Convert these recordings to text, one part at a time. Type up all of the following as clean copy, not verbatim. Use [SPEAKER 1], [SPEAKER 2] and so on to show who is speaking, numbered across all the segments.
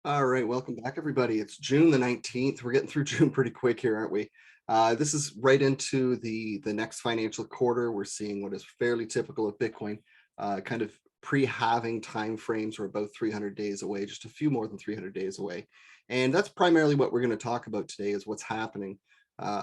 [SPEAKER 1] All right, welcome back, everybody. It's June the 19th. We're getting through June pretty quick here, aren't we? This is right into the next financial quarter. We're seeing what is fairly typical of Bitcoin, kind of pre-halving time frames. We're about 300 days away, just a few more than 300 days away. And that's primarily what we're going to talk about today is what's happening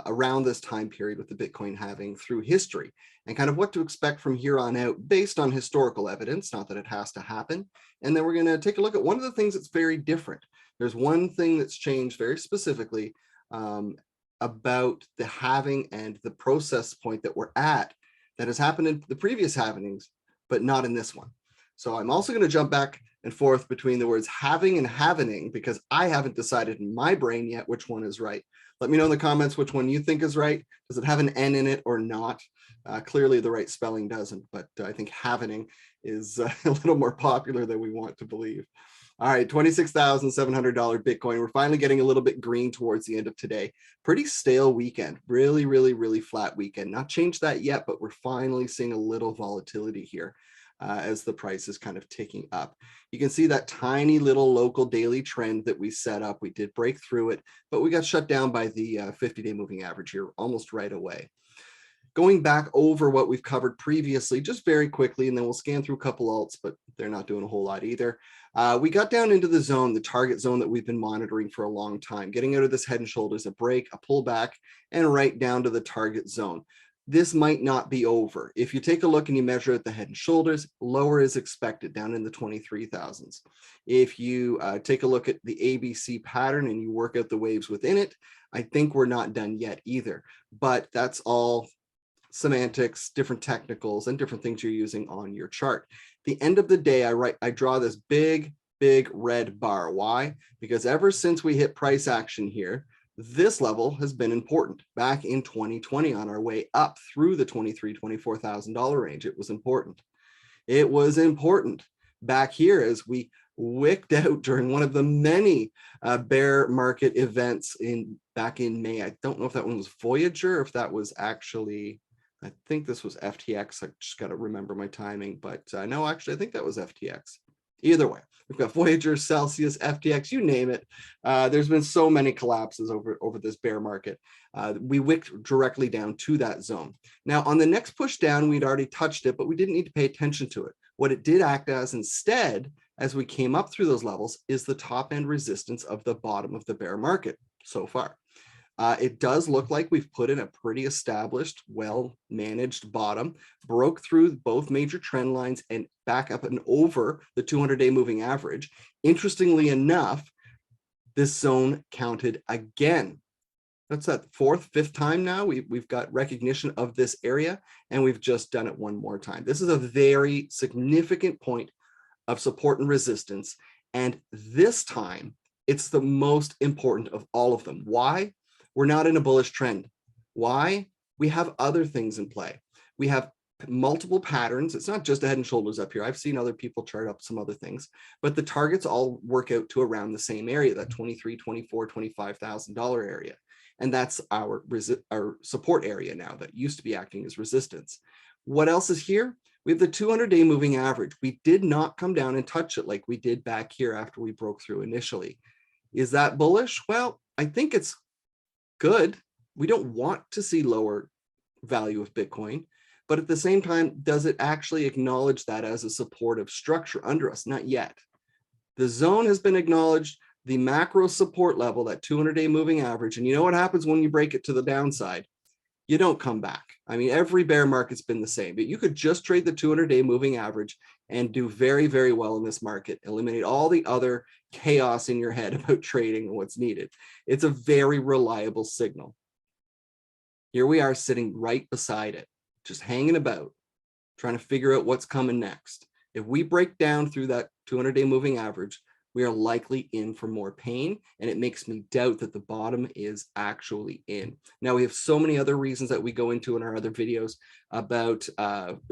[SPEAKER 1] around this time period with the Bitcoin halving through history and kind of what to expect from here on out based on historical evidence, not that it has to happen. And then we're going to take a look at one of the things that's very different. There's one thing that's changed very specifically about the halving and the process point that we're at that has happened in the previous halvings, but not in this one. So I'm also going to jump back and forth between the words halving and halvening because I haven't decided in my brain yet which one is right. Let me know in the comments which one you think is right. Does it have an N in it or not? Clearly the right spelling doesn't, but I think halvening is a little more popular than we want to believe. All right, $26,700 Bitcoin. We're finally getting a little bit green towards the end of today. Pretty stale weekend, really flat weekend. Not changed that yet, but we're finally seeing a little volatility here as the price is kind of ticking up. You can see that tiny little local daily trend that we set up. We did break through it, but we got shut down by the 50-day moving average here almost right away. Going back over what we've covered previously, just very quickly, and then we'll scan through a couple alts, but they're not doing a whole lot either. We got down into the zone, the target zone that we've been monitoring for a long time, getting out of this head and shoulders, a break, a pullback, and right down to the target zone. This might not be over. If you take a look and you measure at the head and shoulders, lower is expected down in the 23,000s. If you take a look at the ABC pattern and you work out the waves within it, I think we're not done yet either, but that's all semantics, different technicals, and different things you're using on your chart. The end of the day, I draw this big red bar. Why? Because ever since we hit price action here, this level has been important. Back in 2020 on our way up through the $23,000, $24,000 range, it was important. It was important back here as we wicked out during one of the many bear market events back in May. I don't know if that one was Voyager or if that was actually, I think this was FTX. I just got to remember my timing, but no, actually, I think that was FTX. Either way, we've got Voyager, Celsius, FTX, you name it. There's been so many collapses over this bear market. We wicked directly down to that zone. Now, on the next push down, we'd already touched it, but we didn't need to pay attention to it. What it did act as instead, as we came up through those levels, is the top end resistance of the bottom of the bear market so far. It does look like we've put in a pretty established, well-managed bottom, broke through both major trend lines and back up and over the 200-day moving average. Interestingly enough, this zone counted again. That's that fourth, fifth time now. We've got recognition of this area, and we've just done it one more time. This is a very significant point of support and resistance, and this time, it's the most important of all of them. Why? We're not in a bullish trend. Why? We have other things in play. We have multiple patterns. It's not just a head and shoulders up here. I've seen other people chart up some other things, but the targets all work out to around the same area, that $23,000, $24,000, $25,000 area. And that's our support area now that used to be acting as resistance. What else is here? We have the 200-day moving average. We did not come down and touch it like we did back here after we broke through initially. Is that bullish? Well, I think it's good. We don't want to see lower value of Bitcoin, but at the same time, does it actually acknowledge that as a supportive structure under us? Not yet. The zone has been acknowledged, the macro support level, that 200-day moving average, and you know what happens when you break it to the downside? You don't come back. I mean, every bear market's been the same, but you could just trade the 200-day moving average and do very well in this market, eliminate all the other chaos in your head about trading and what's needed. It's a very reliable signal. Here we are sitting right beside it, just hanging about, trying to figure out what's coming next. If we break down through that 200-day moving average, we are likely in for more pain, and it makes me doubt that the bottom is actually in. Now, we have so many other reasons that we go into in our other videos about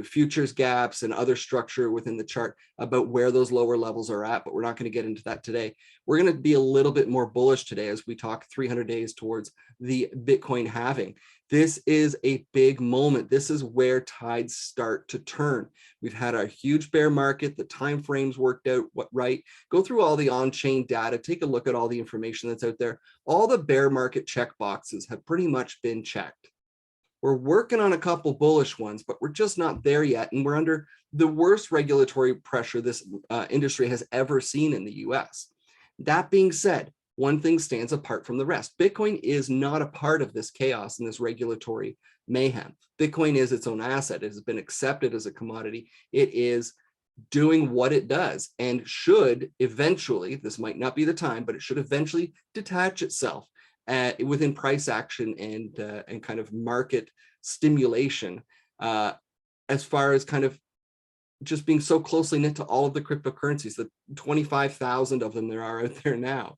[SPEAKER 1] futures gaps and other structure within the chart about where those lower levels are at, but we're not going to get into that today. We're going to be a little bit more bullish today as we talk 300 days towards the Bitcoin halving. This is a big moment. This is where tides start to turn. We've had a huge bear market. The time frames worked out right. Go through all the on-chain data. Take a look at all the information that's out there. All the bear market check boxes have pretty much been checked. We're working on a couple bullish ones, but we're just not there yet. And we're under the worst regulatory pressure this industry has ever seen in the US. That being said, one thing stands apart from the rest. Bitcoin is not a part of this chaos and this regulatory mayhem. Bitcoin is its own asset. It has been accepted as a commodity. It is doing what it does and should eventually, this might not be the time, but it should eventually detach itself within price action and kind of market stimulation as far as kind of just being so closely knit to all of the cryptocurrencies, the 25,000 of them there are out there now.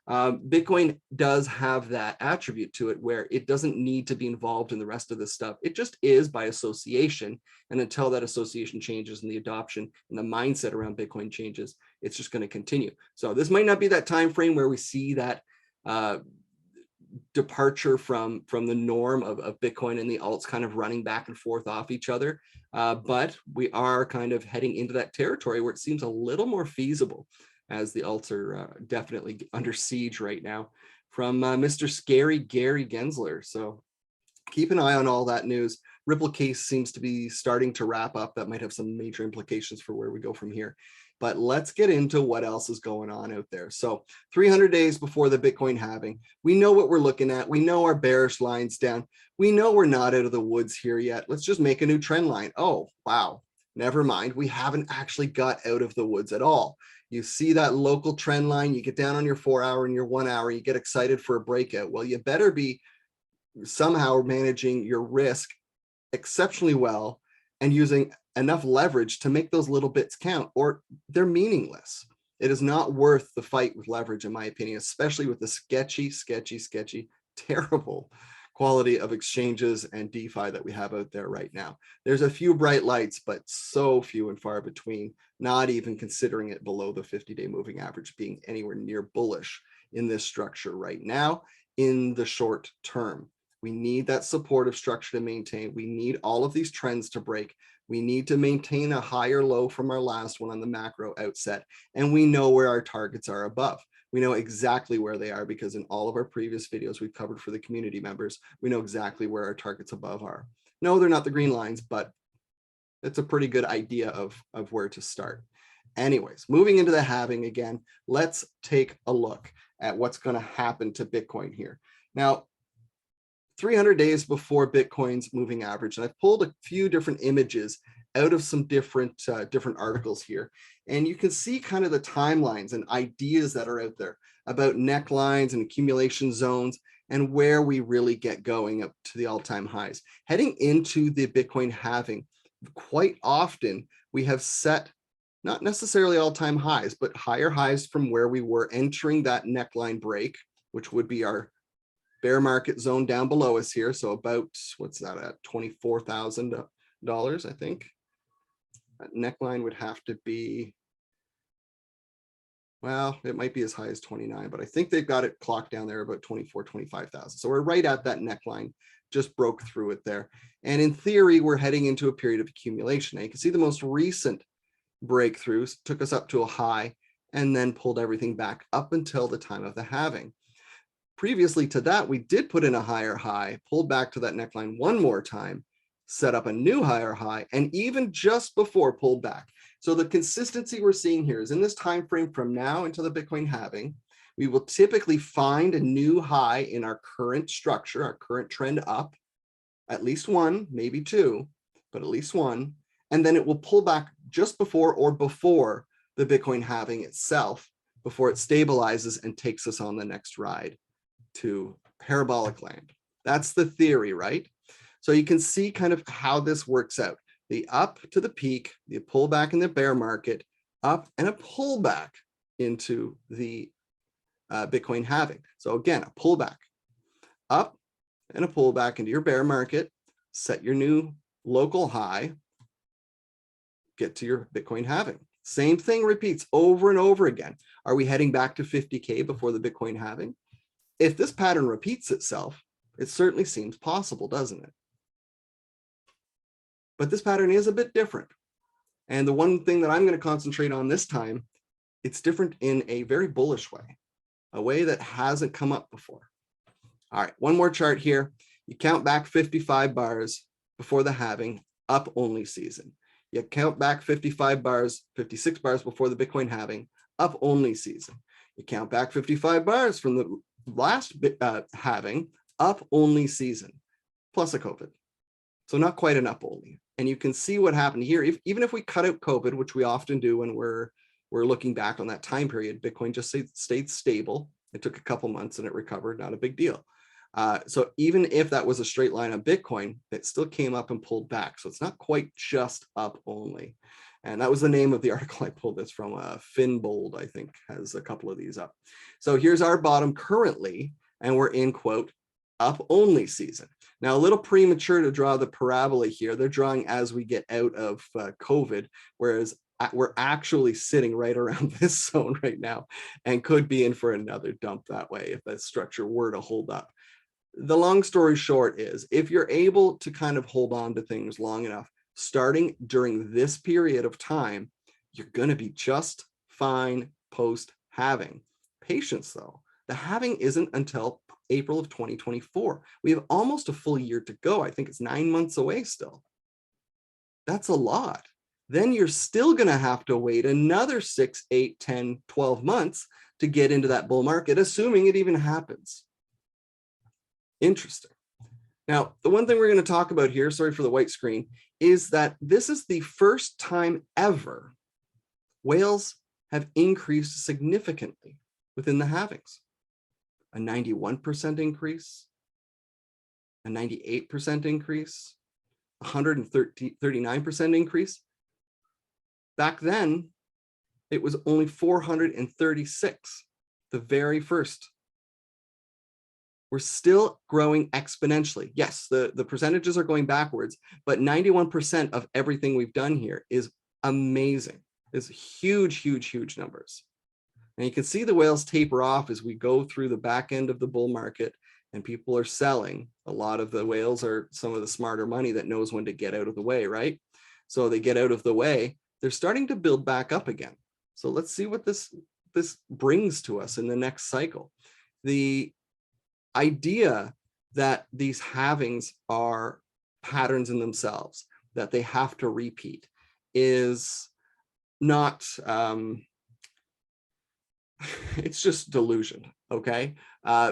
[SPEAKER 1] Bitcoin does have that attribute to it where it doesn't need to be involved in the rest of this stuff. It just is by association. And until that association changes and the adoption and the mindset around Bitcoin changes, it's just going to continue. So this might not be that time frame where we see that departure from the norm of Bitcoin and the alts kind of running back and forth off each other. But we are kind of heading into that territory where it seems a little more feasible, as the alts are definitely under siege right now from Mr. Scary Gary Gensler. So keep an eye on all that news. Ripple case seems to be starting to wrap up. That might have some major implications for where we go from here. But let's get into what else is going on out there. So 300 days before the Bitcoin halving, we know what we're looking at. We know our bearish line's down. We know we're not out of the woods here yet. Let's just make a new trend line. Oh, wow. Never mind. We haven't actually got out of the woods at all. You see that local trend line, you get down on your 4 hour and your 1 hour, you get excited for a breakout. Well, you better be somehow managing your risk exceptionally well and using enough leverage to make those little bits count, or they're meaningless. It is not worth the fight with leverage, in my opinion, especially with the sketchy, terrible quality of exchanges and DeFi that we have out there right now. There's a few bright lights, but so few and far between, not even considering it below the 50-day moving average being anywhere near bullish in this structure right now in the short term. We need that supportive structure to maintain. We need all of these trends to break. We need to maintain a higher low from our last one on the macro outset. And we know where our targets are above. We know exactly where they are because in all of our previous videos we've covered for the community members, we know exactly where our targets above are. No, they're not the green lines, but it's a pretty good idea of where to start. Anyways, moving into the halving again, let's take a look at what's going to happen to Bitcoin here. Now, 300 days before Bitcoin's moving average, and I've pulled a few different images out of some different articles here, and you can see kind of the timelines and ideas that are out there about necklines and accumulation zones and where we really get going up to the all-time highs. Heading into the Bitcoin halving, quite often we have set not necessarily all-time highs, but higher highs from where we were entering that neckline break, which would be our bear market zone down below us here. So about, what's that at, $24,000, I think. That neckline would have to be, well, it might be as high as 29, but I think they've got it clocked down there about 24, 25,000. So we're right at that neckline, just broke through it there. And in theory, we're heading into a period of accumulation. Now you can see the most recent breakthroughs took us up to a high and then pulled everything back up until the time of the halving. Previously to that, we did put in a higher high, pulled back to that neckline one more time, set up a new higher high, and even just before pulled back. So the consistency we're seeing here is in this time frame from now until the Bitcoin halving, we will typically find a new high in our current structure, our current trend up, at least one, maybe two, but at least one, and then it will pull back just before or before the Bitcoin halving itself, before it stabilizes and takes us on the next ride to parabolic land. That's the theory, right? So you can see kind of how this works out. The up to the peak, the pullback in the bear market, up and a pullback into the Bitcoin halving. So again, a pullback, up and a pullback into your bear market, set your new local high, get to your Bitcoin halving. Same thing repeats over and over again. Are we heading back to 50K before the Bitcoin halving? If this pattern repeats itself, It certainly seems possible, doesn't it? But this pattern is a bit different. And the one thing that I'm going to concentrate on this time, it's different in a very bullish way, a way that hasn't come up before. All right, one more chart here. You count back 55 bars before the halving, up only season. You count back 55 bars, 56 bars before the Bitcoin halving, up only season. You count back 55 bars from the last halving, up only season, plus a COVID. So not quite an up only. And you can see what happened here. Even if we cut out COVID, which we often do when we're looking back on that time period, Bitcoin just stayed stable. It took a couple months and it recovered, not a big deal. So even if that was a straight line on Bitcoin, it still came up and pulled back. So it's not quite just up only. And that was the name of the article I pulled this from. Finbold, I think, has a couple of these up. So here's our bottom currently, and we're in, quote, up only season. Now, a little premature to draw the parabola here. They're drawing as we get out of COVID, whereas we're actually sitting right around this zone right now and could be in for another dump that way if that structure were to hold up. The long story short is, if you're able to kind of hold on to things long enough, starting during this period of time, you're going to be just fine post halving. Patience, though. The halving isn't until April of 2024. We have almost a full year to go. I think it's 9 months away still. That's a lot. Then you're still going to have to wait another 6, 8, 10, 12 months to get into that bull market, assuming it even happens. Interesting. Now, the one thing we're going to talk about here, sorry for the white screen, is that this is the first time ever whales have increased significantly within the halvings. A 91% increase, a 98% increase, 139% increase. Back then, it was only 436, the very first. We're still growing exponentially. Yes, the percentages are going backwards, but 91% of everything we've done here is amazing. It's huge, huge, huge numbers. And you can see the whales taper off as we go through the back end of the bull market and people are selling. A lot of the whales are some of the smarter money that knows when to get out of the way, right? So they get out of the way. They're starting to build back up again. So let's see what this brings to us in the next cycle. The idea that these halvings are patterns in themselves, that they have to repeat, is not, it's just delusion, okay?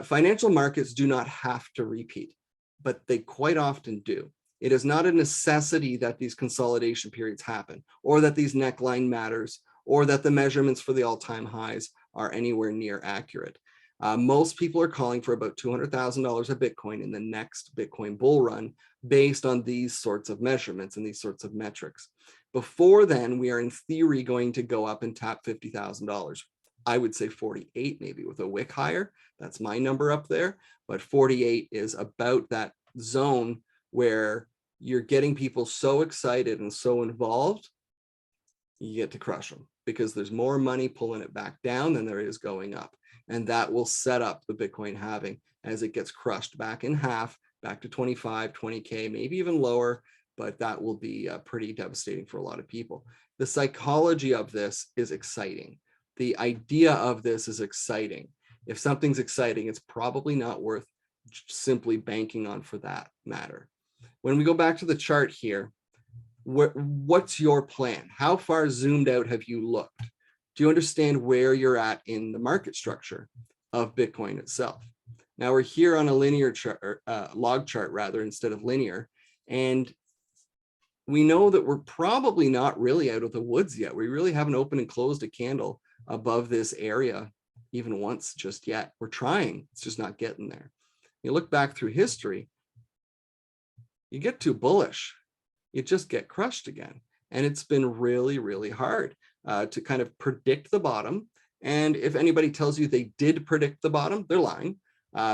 [SPEAKER 1] Financial markets do not have to repeat, but they quite often do. It is not a necessity that these consolidation periods happen, or that these neckline matters, or that the measurements for the all-time highs are anywhere near accurate. Most people are calling for about $200,000 of Bitcoin in the next Bitcoin bull run based on these sorts of measurements and these sorts of metrics. Before then, we are in theory going to go up and tap $50,000. I would say 48 maybe with a wick higher. That's my number up there. But 48 is about that zone where you're getting people so excited and so involved, you get to crush them because there's more money pulling it back down than there is going up. And that will set up the Bitcoin halving as it gets crushed back in half, back to 25, 20K, maybe even lower, but that will be pretty devastating for a lot of people. The psychology of this is exciting. The idea of this is exciting. If something's exciting, it's probably not worth simply banking on for that matter. When we go back to the chart here, what's your plan? How far zoomed out have you looked? Do you understand where you're at in the market structure of Bitcoin itself? Now we're here on a linear chart, log chart rather, instead of linear. And we know that we're probably not really out of the woods yet. We really haven't opened and closed a candle above this area even once just yet. We're trying, it's just not getting there. You look back through history, you get too bullish, you just get crushed again. And it's been really, really hard to kind of predict the bottom. And if anybody tells you they did predict the bottom, they're lying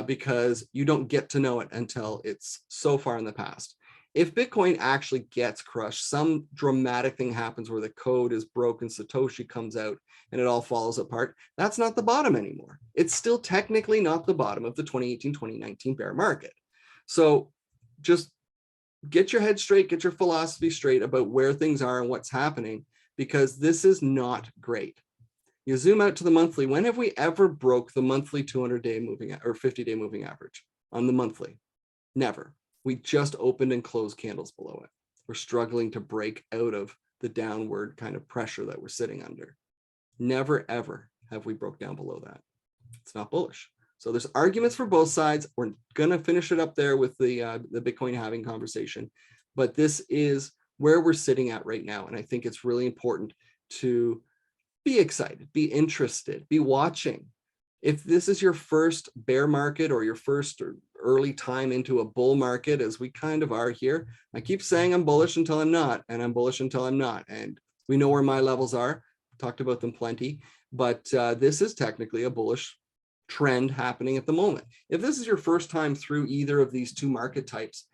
[SPEAKER 1] because you don't get to know it until it's so far in the past. If Bitcoin actually gets crushed, some dramatic thing happens where the code is broken, Satoshi comes out and it all falls apart, that's not the bottom anymore. It's still technically not the bottom of the 2018-2019 bear market. So just get your head straight, get your philosophy straight about where things are and what's happening, because this is not great. You zoom out to the monthly. When have we ever broke the monthly 200-day moving or 50-day moving average on the monthly? Never. We just opened and closed candles below it. We're struggling to break out of the downward kind of pressure that we're sitting under. Never, ever have we broke down below that. It's not bullish. So there's arguments for both sides. We're going to finish it up there with the Bitcoin halving conversation. But this is where we're sitting at right now. And I think it's really important to be excited, be interested, be watching. If this is your first bear market or your first or early time into a bull market, as we kind of are here, I keep saying I'm bullish until I'm not, and I'm bullish until I'm not. And we know where my levels are. Talked about them plenty, but this is technically a bullish trend happening at the moment. If this is your first time through either of these two market types,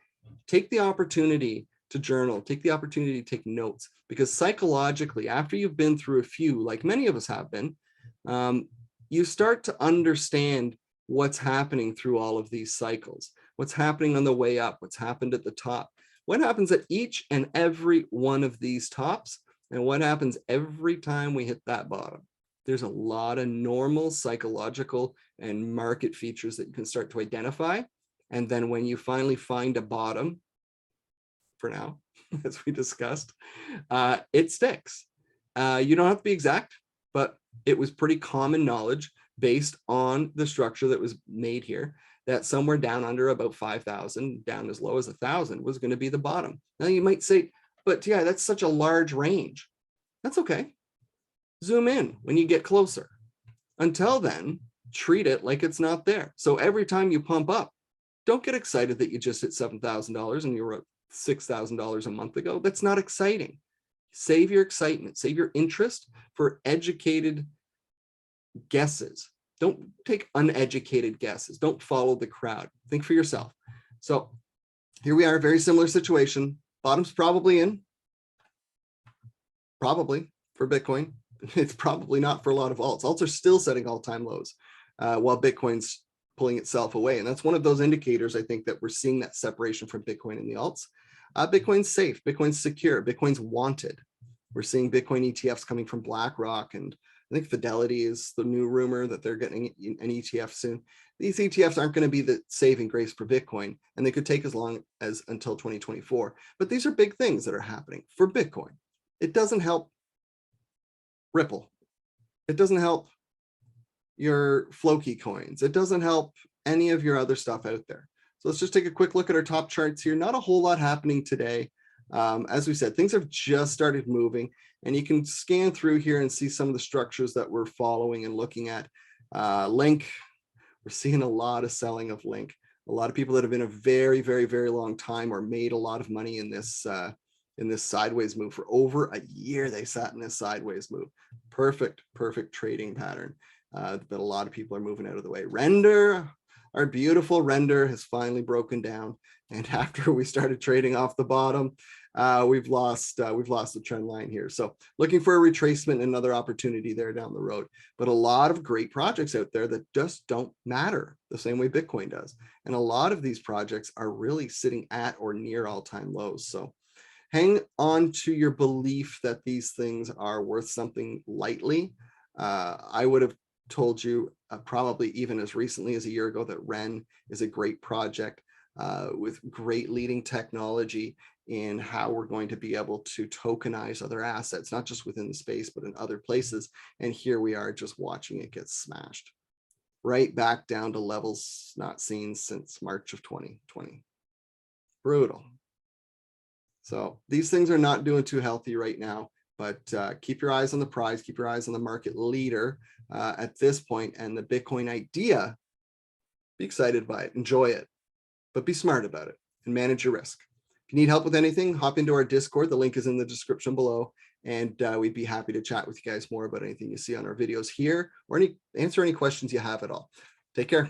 [SPEAKER 1] take the opportunity to journal, take the opportunity to take notes, because psychologically, after you've been through a few, like many of us have been, you start to understand what's happening through all of these cycles, what's happening on the way up, what's happened at the top, what happens at each and every one of these tops, and what happens every time we hit that bottom. There's a lot of normal psychological and market features that you can start to identify. And then when you finally find a bottom, for now, as we discussed, it sticks. You don't have to be exact, but it was pretty common knowledge based on the structure that was made here that somewhere down under about 5,000, down as low as 1,000 was going to be the bottom. Now you might say, but yeah, that's such a large range. That's okay. Zoom in when you get closer. Until then, treat it like it's not there. So every time you pump up, don't get excited that you just hit $7,000 and you were at $6,000 a month ago. That's not exciting. Save your excitement, save your interest for educated guesses. Don't take uneducated guesses. Don't follow the crowd. Think for yourself. So here we are, very similar situation. Bottom's probably in, probably for Bitcoin. It's probably not for a lot of alts. Alts are still setting all-time lows while Bitcoin's pulling itself away. And that's one of those indicators, I think, that we're seeing that separation from Bitcoin and the alts. Bitcoin's safe, Bitcoin's secure, Bitcoin's wanted. We're seeing Bitcoin ETFs coming from BlackRock, and I think Fidelity is the new rumor that they're getting an ETF soon. These ETFs aren't going to be the saving grace for Bitcoin, and they could take as long as until 2024. But these are big things that are happening for Bitcoin. It doesn't help Ripple. It doesn't help your Floki coins. It doesn't help any of your other stuff out there. So let's just take a quick look at our top charts here. Not a whole lot happening today. As we said, things have just started moving, and you can scan through here and see some of the structures that we're following and looking at. Link, we're seeing a lot of selling of Link. A lot of people that have been a very, very, very long time or made a lot of money in this sideways move. For over a year, they sat in this sideways move. Perfect trading pattern. But a lot of people are moving out of the way. Render, our beautiful Render, has finally broken down. And after we started trading off the bottom, we've lost the trend line here. So looking for a retracement and another opportunity there down the road. But a lot of great projects out there that just don't matter the same way Bitcoin does. And a lot of these projects are really sitting at or near all-time lows. So hang on to your belief that these things are worth something lightly. I would have told you probably even as recently as a year ago that Ren is a great project with great leading technology in how we're going to be able to tokenize other assets, not just within the space, but in other places. And here we are just watching it get smashed right back down to levels not seen since March of 2020. Brutal. So these things are not doing too healthy right now, but keep your eyes on the prize, keep your eyes on the market leader at this point, and the Bitcoin idea. Be excited by it, enjoy it, but be smart about it and manage your risk. If you need help with anything, hop into our Discord. The link is in the description below, and we'd be happy to chat with you guys more about anything you see on our videos here, or answer any questions you have at all. Take care.